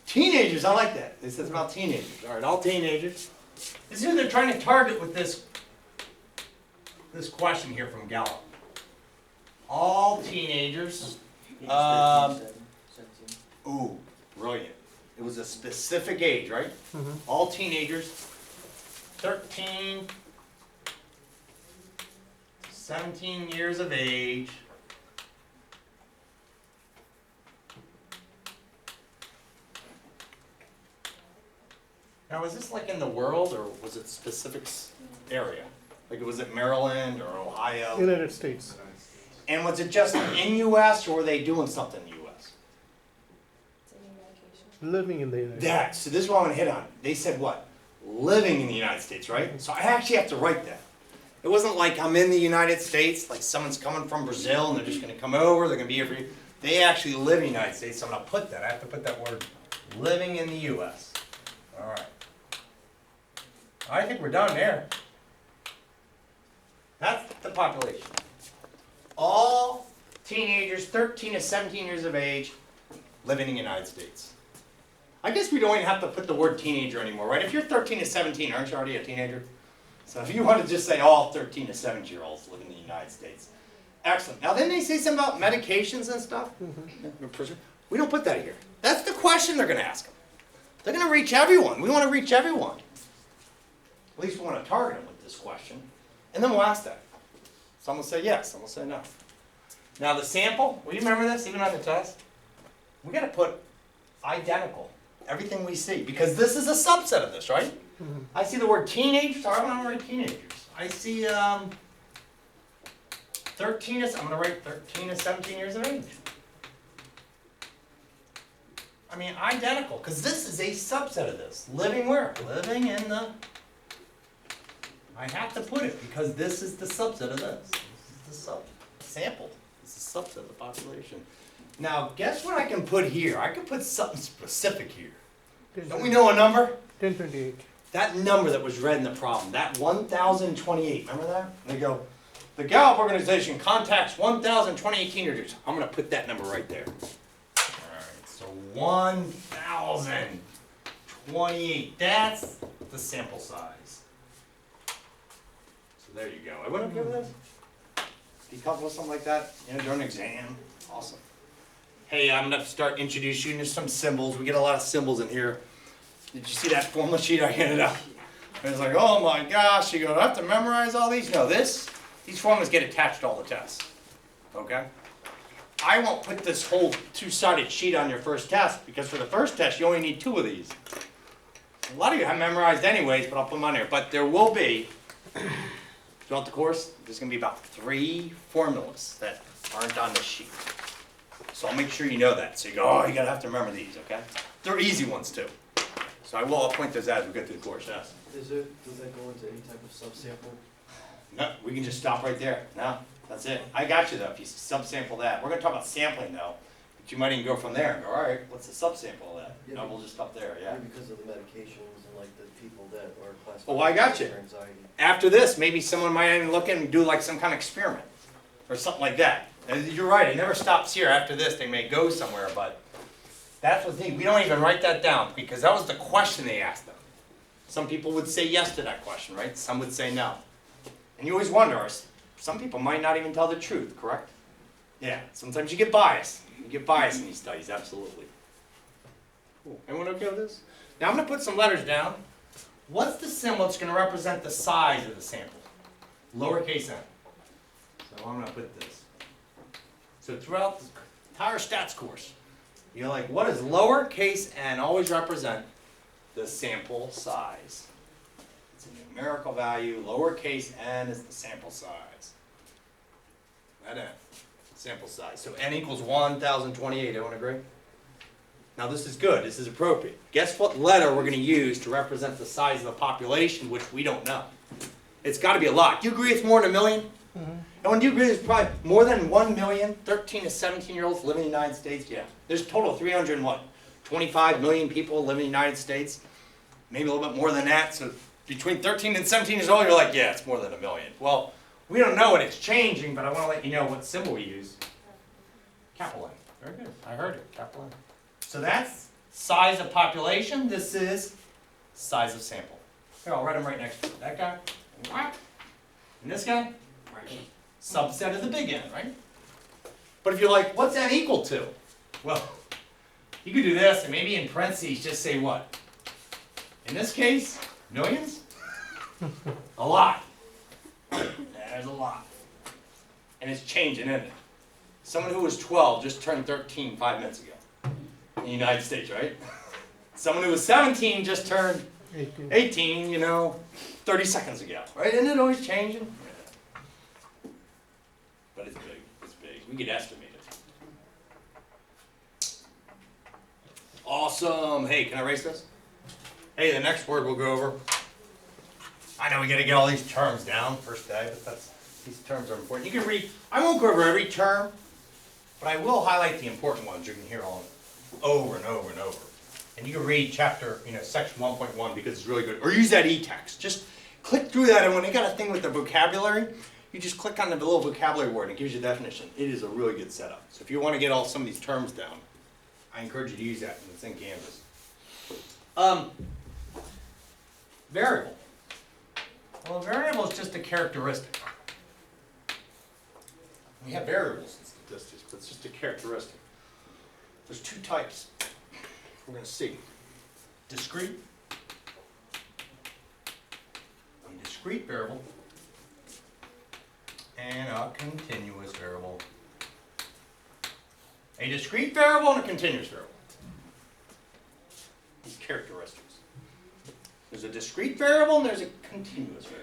Teenagers, I like that. This is about teenagers. All right, all teenagers. This is who they're trying to target with this question here from Gallup. All teenagers. Ooh, brilliant. It was a specific age, right? Mm-hmm. All teenagers, 13 to 17 years of age. Now, was this like in the world, or was it specific area? Like, was it Maryland or Ohio? United States. And was it just in U.S. or were they doing something in the U.S.? Living in the United States. So this is what I'm going to hit on. They said what? Living in the United States, right? So I actually have to write that. It wasn't like I'm in the United States, like someone's coming from Brazil and they're just going to come over, they're going to be here for you. They actually live in the United States, so I'm going to put that. I have to put that word, living in the U.S. All right. I think we're done there. That's the population. All teenagers 13 to 17 years of age living in the United States. I guess we don't even have to put the word teenager anymore, right? If you're 13 to 17, aren't you already a teenager? So if you want to just say all 13 to 17-year-olds live in the United States. Excellent. Now then they say something about medications and stuff. We don't put that here. That's the question they're going to ask them. They're going to reach everyone. We want to reach everyone. At least we want to target them with this question. And then we'll ask that. Some will say yes, some will say no. Now the sample, will you remember this even on the test? We got to put identical, everything we see, because this is a subset of this, right? I see the word teenagers, so I'm going to write teenagers. I see 13 to, I'm going to write 13 to 17 years of age. I mean, identical, because this is a subset of this. Living where? Living in the, I have to put it, because this is the subset of this. This is the sample. This is a subset of the population. Now, guess what I can put here? I can put something specific here. Don't we know a number? 1028. That number that was read in the problem, that 1,028, remember that? And they go, the Gallup organization contacts 1,028 teenagers. I'm going to put that number right there. All right, so 1,028, that's the sample size. So there you go. I went okay with this? Be comfortable with something like that? You know, during an exam? Awesome. Hey, I'm going to start introducing you to some symbols. We get a lot of symbols in here. Did you see that formula sheet I handed out? It was like, oh my gosh, you go, I have to memorize all these? No, these formulas get attached to all the tests. Okay? I won't put this whole two-sided sheet on your first test, because for the first test, you only need 2 of these. A lot of you have memorized anyways, but I'll put them on here. But there will be, throughout the course, there's going to be about 3 formulas that aren't on this sheet. So I'll make sure you know that. So you go, oh, you gotta have to remember these, okay? They're easy ones too. So I'll point those out as we go through the course, yes. Does that go into any type of subsample? No, we can just stop right there. No, that's it. I got you though, if you subsample that. We're gonna talk about sampling though, but you might even go from there and go, all right, what's the subsample of that? Yeah, No, we'll just stop there, yeah. Because of the medications and like the people that are classified. Oh, I got you. for anxiety. After this, maybe someone might even look in and do like some kind of experiment or something like that. And you're right, it never stops here. After this, they may go somewhere, but that's what's neat. We don't even write that down because that was the question they asked them. Some people would say yes to that question, right? Some would say no. And you always wonder, some people might not even tell the truth, correct? Yeah, sometimes you get biased. You get biased in these studies, absolutely. Cool. Everyone okay with this? Now I'm going to put some letters down. What's the symbol that's going to represent the size of the sample? Lowercase n. So I'm going to put this. So throughout the entire stats course, you're like, what does lowercase n always represent? The sample size. It's a numerical value. Lowercase n is the sample size. That n, sample size. So n equals 1,028. Everyone agree? Now this is good. This is appropriate. Guess what letter we're going to use to represent the size of the population, which we don't know? It's got to be a lot. Do you agree it's more than 1 million? Mm-hmm. And do you agree there's probably more than 1 million 13 to 17-year-olds living in the United States? Yeah. There's a total of 325 million people live in the United States. Maybe a little bit more than that. So between 13 and 17 years old, you're like, yeah, it's more than 1 million. Well, we don't know, and it's changing, but I want to let you know what symbol we use. Capital N. Very good. I heard it. Capital N. So that's size of population. This is size of sample. Here, I'll write them right next to it. That guy, and this guy, subset of the big N, right? But if you're like, what's N equal to? Well, you could do this, and maybe in parentheses just say what? In this case, millions? A lot. There's a lot. And it's changing, isn't it? Someone who was 12 just turned 13 5 minutes ago. In the United States, right? Someone who was 17 just turned 18, 30 seconds ago, right? Isn't it always changing? Yeah. But it's big, it's big. We could estimate it. Awesome. Hey, can I erase this? Hey, the next word we'll go over. I know we gotta get all these terms down first day, but these terms are important. You can read, I won't go over every term, but I will highlight the important ones. You can hear all of it over and over and over. And you can read chapter, section 1.1 because it's really good. Or use that e-text. Just click through that, and when they got a thing with the vocabulary, you just click on the little vocabulary word and it gives you a definition. It is a really good setup. So if you want to get some of these terms down, I encourage you to use that when it's in Canvas. Variable. Well, a variable is just a characteristic. We have variables in statistics, but it's just a characteristic. There's two types. We're going to see. Discrete. A discrete variable. And a continuous variable. A discrete variable and a continuous variable. These characteristics. There's a discrete variable and there's a continuous variable.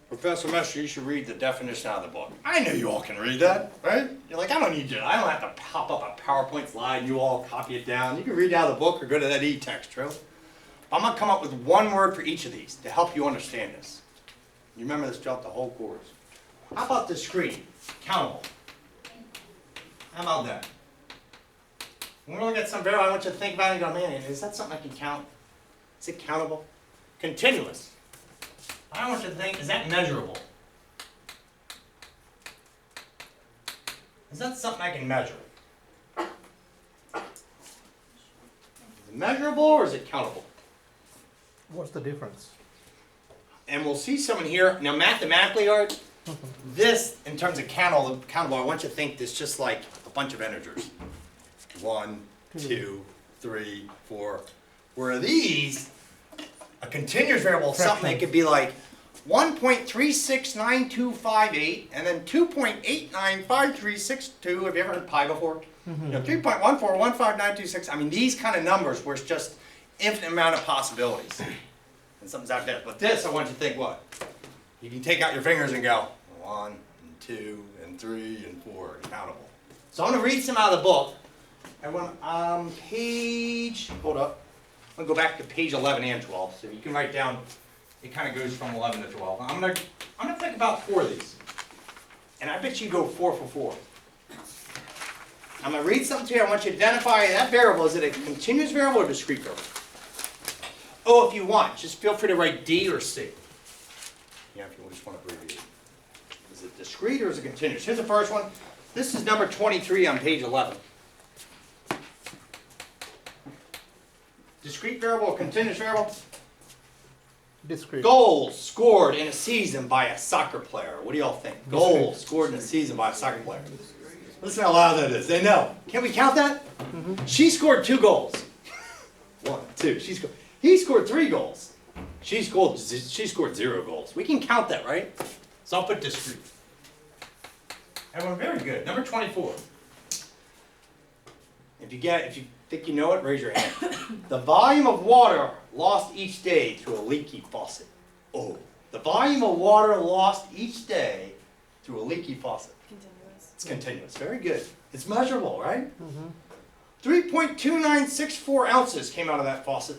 Professor Messer, you should read the definition out of the book. I know you all can read that, right? You're like, I don't have to pop up a PowerPoint slide and you all copy it down. You can read it out of the book or go to that e-text, true? I'm going to come up with one word for each of these to help you understand this. You remember this throughout the whole course. How about discrete? Countable. How about that? When we look at some variable, I want you to think about it and go, man, is that something I can count? Is it countable? Continuous. I want you to think, is that measurable? Is that something I can measure? Is it measurable or is it countable? What's the difference? And we'll see some in here. Now mathematically, Art, this, in terms of countable, I want you to think this just like a bunch of integers. 1, 2, 3, 4. Where these, a continuous variable is something that could be like 1.369258 and then 2.895362. Have you ever heard pi before? 3.1415926. I mean, these kind of numbers where it's just infinite amount of possibilities. And something's out there. But this, I want you to think what? You can take out your fingers and go 1, and 2, and 3, and 4, and countable. So I'm going to read some out of the book. Everyone, hold up. I'm going to go back to page 11 and 12. So you can write down, it kind of goes from 11 to 12. I'm going to think about 4 of these. And I bet you go 4 for 4. I'm going to read something to you. I want you to identify that variable. Is it a continuous variable or a discrete variable? Oh, if you want, just feel free to write D or C. Yeah, if you just want to abbreviate it. Is it discrete or is it continuous? Here's the first one. This is number 23 on page 11. Discrete variable or continuous variable? Discrete. Goals scored in a season by a soccer player. What do y'all think? Goals scored in a season by a soccer player. Listen how loud that is. They know. Can we count that? She scored 2 goals. 1, 2. He scored 3 goals. She scored 0 goals. We can count that, right? So I'll put discrete. Everyone, very good. Number 24. If you think you know it, raise your hand. The volume of water lost each day through a leaky faucet. Oh, the volume of water lost each day through a leaky faucet. Continuous. It's continuous. Very good. It's measurable, right? 3.2964 ounces came out of that faucet.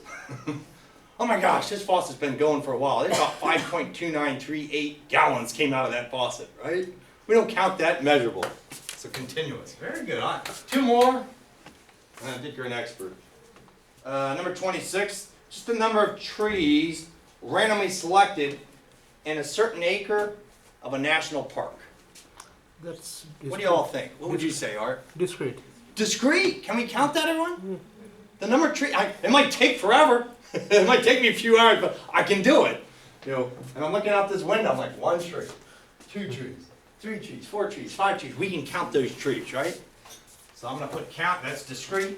Oh my gosh, this faucet's been going for a while. There's about 5.2938 gallons came out of that faucet, right? We don't count that measurable. So continuous. Very good. All right. 2 more. I think you're an expert. Number 26, just the number of trees randomly selected in a certain acre of a national park. That's What do you all think? What would you say, Art? discrete. discrete. Can we count that, everyone? The number of trees, it might take forever. It might take me a few hours, but I can do it. You know, and I'm looking out this window, I'm like, 1 tree, 2 trees, 3 trees, 4 trees, 5 trees. We can count those trees, right? So I'm gonna put count, that's discrete.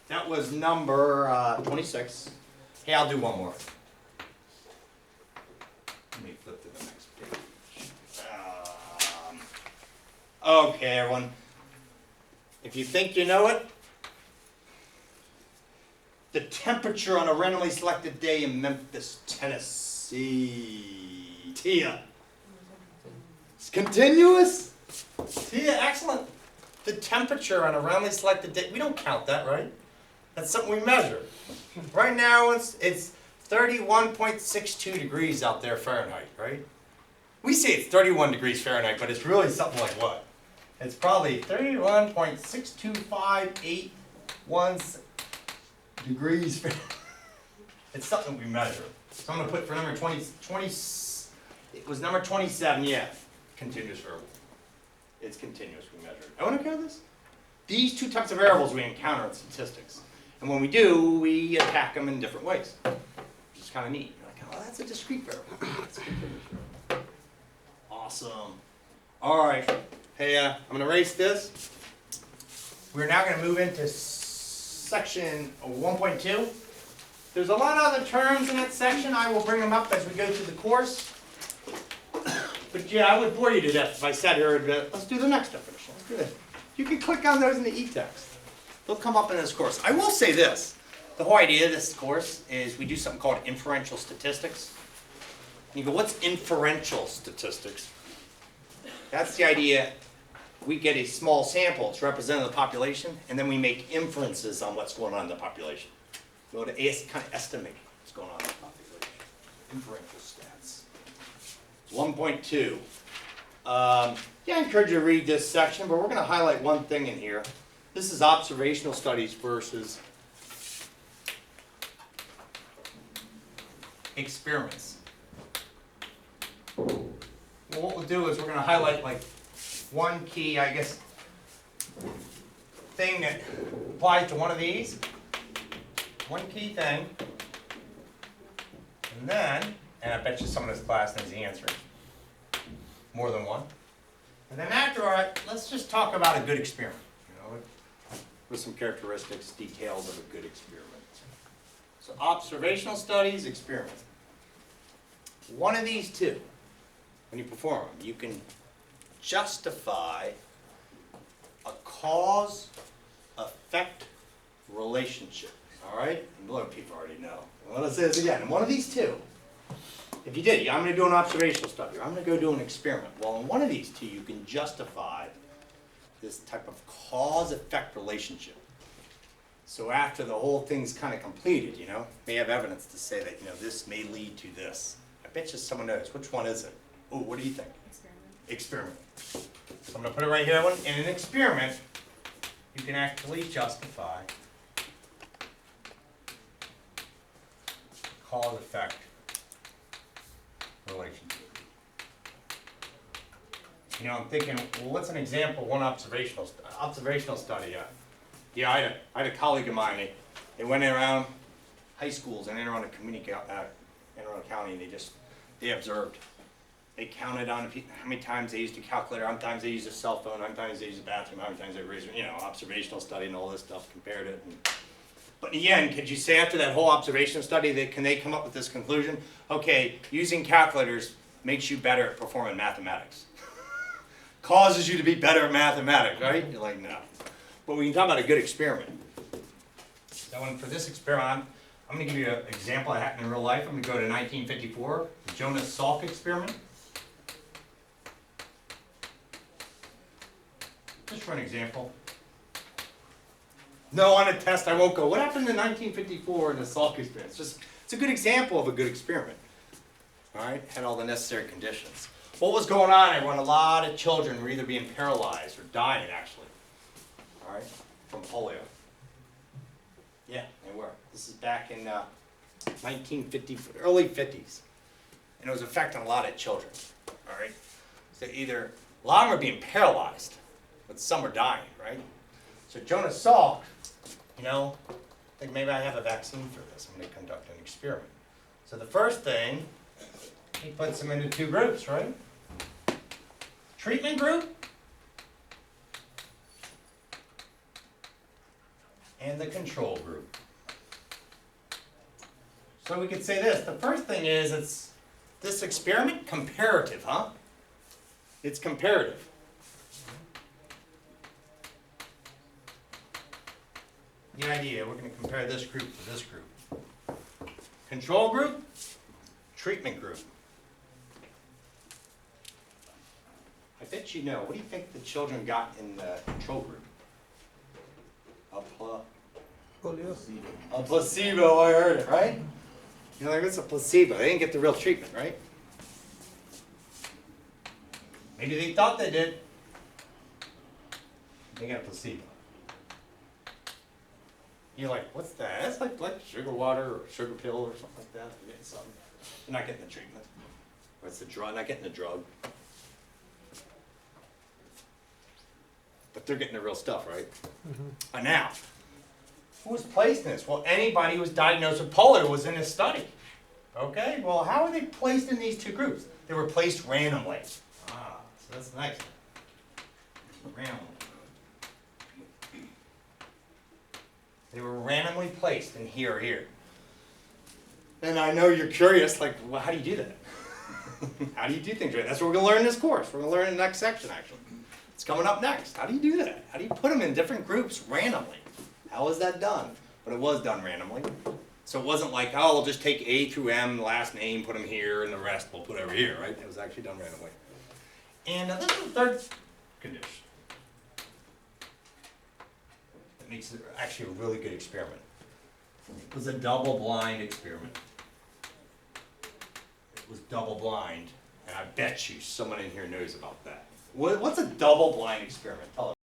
That was number 26. Hey, I'll do one more. Let me flip to the next page. Okay, everyone. If you think you know it, the temperature on a randomly selected day in Memphis, Tennessee. Tia. It's continuous. Tia, excellent. The temperature on a randomly selected day, we don't count that, right? That's something we measure. Right now, it's 31.62 degrees out there Fahrenheit, right? We say it's 31 degrees Fahrenheit, but it's really something like what? It's probably 31.62581 degrees Fahrenheit. It's something we measure. So I'm going to put for number 20, it was number 27, yeah. Continuous variable. It's continuous, we measure it. I want to count this? These 2 types of variables we encounter in statistics. And when we do, we attack them in different ways. Which is kind of neat. You're like, oh, that's a discrete variable. That's a continuous variable. Awesome. All right. Hey, I'm going to erase this. We're now going to move into section 1.2. There's a lot of other terms in that section. I will bring them up as we go through the course. But yeah, I would bore you to death if I sat here and let's do the next definition. Let's do this. You can click on those in the e-text. They'll come up in this course. I will say this. The whole idea of this course is we do something called Inferential Statistics. And you go, what's inferential statistics? That's the idea. We get a small sample, it's representative of the population, and then we make inferences on what's going on in the population. We want to kind of estimate what's going on in the population. Inferential stats. 1.2. Yeah, I encourage you to read this section, but we're going to highlight one thing in here. This is observational studies versus experiments. Well, what we'll do is we're going to highlight like one key, I guess, thing that applies to one of these. One key thing. And then, and I bet you some of this class knows the answer. More than one. And then after, all right, let's just talk about a good experiment. You know, with some characteristics, details of a good experiment. So observational studies, experiment. One of these two, when you perform them, you can justify a cause-effect relationship. All right? And a lot of people already know. Well, let's say this again. In one of these two, if you did, I'm going to do an observational study, or I'm going to go do an experiment. Well, in one of these two, you can justify this type of cause-effect relationship. So after the whole thing's kind of completed, you know, may have evidence to say that, you know, this may lead to this. I bet you someone knows. Which one is it? Oh, what do you think? Experiment. So I'm going to put it right here. In an experiment, you can actually justify cause-effect relationship. You know, I'm thinking, well, what's an example? One observational study. Yeah, I had a colleague of mine. They went around high schools and Anne Arundel County, and they observed. They counted on how many times they used a calculator, how many times they used a cell phone, how many times they used a bathroom, how many times they raised, you know, observational study and all this stuff, compared it. But in the end, could you say after that whole observational study, can they come up with this conclusion? Okay, using calculators makes you better at performing mathematics. Causes you to be better at mathematics, right? You're like, no. But we can talk about a good experiment. So for this experiment, I'm going to give you an example that happened in real life. I'm going to go to 1954, the Jonas Salk experiment. Just for an example. No, on a test I won't go. What happened in 1954 in the Salk experiment? It's a good example of a good experiment. All right, had all the necessary conditions. What was going on? Everyone, a lot of children were either being paralyzed or dying, actually. All right, from polio. Yeah, they were. This is back in 1950, early 50s, and it was affecting a lot of children. All right, so either a lot of them are being paralyzed, but some are dying, right? So Jonas Salk, you know, I think maybe I have a vaccine for this. I'm going to conduct an experiment. So the first thing, he puts them into two groups, right? Treatment group and the control group. So we could say this. The first thing is it's this experiment comparative, huh? It's comparative. The idea, we're going to compare this group to this group. Control group, treatment group. I bet you know, what do you think the children got in the control group? A placebo, I heard it, right? You're like, what's a placebo? They didn't get the real treatment, right? Maybe they thought they did. They got a placebo. You're like, what's that? That's like sugar water or sugar pill or something like that. You're getting something. You're not getting the treatment. Or it's the drug, not getting the drug. But they're getting the real stuff, right? And now, who was placed in this? Well, anybody who was diagnosed with polio was in this study. Okay, well, how are they placed in these two groups? They were placed randomly. Ah, so that's nice. Randomly. They were randomly placed in here or here. And I know you're curious, like, well, how do you do that? How do you do things right? That's what we're going to learn in this course. We're going to learn in the next section, actually. It's coming up next. How do you do that? How do you put them in different groups randomly? How is that done? But it was done randomly. So it wasn't like, oh, we'll just take A through M, the last name, put them here, and the rest we'll put over here, right? It was actually done randomly. And this is the third condition. That makes it actually a really good experiment. It was a double-blind experiment. It was double-blind, and I bet you someone in here knows about that. What's a double-blind experiment? Tell us.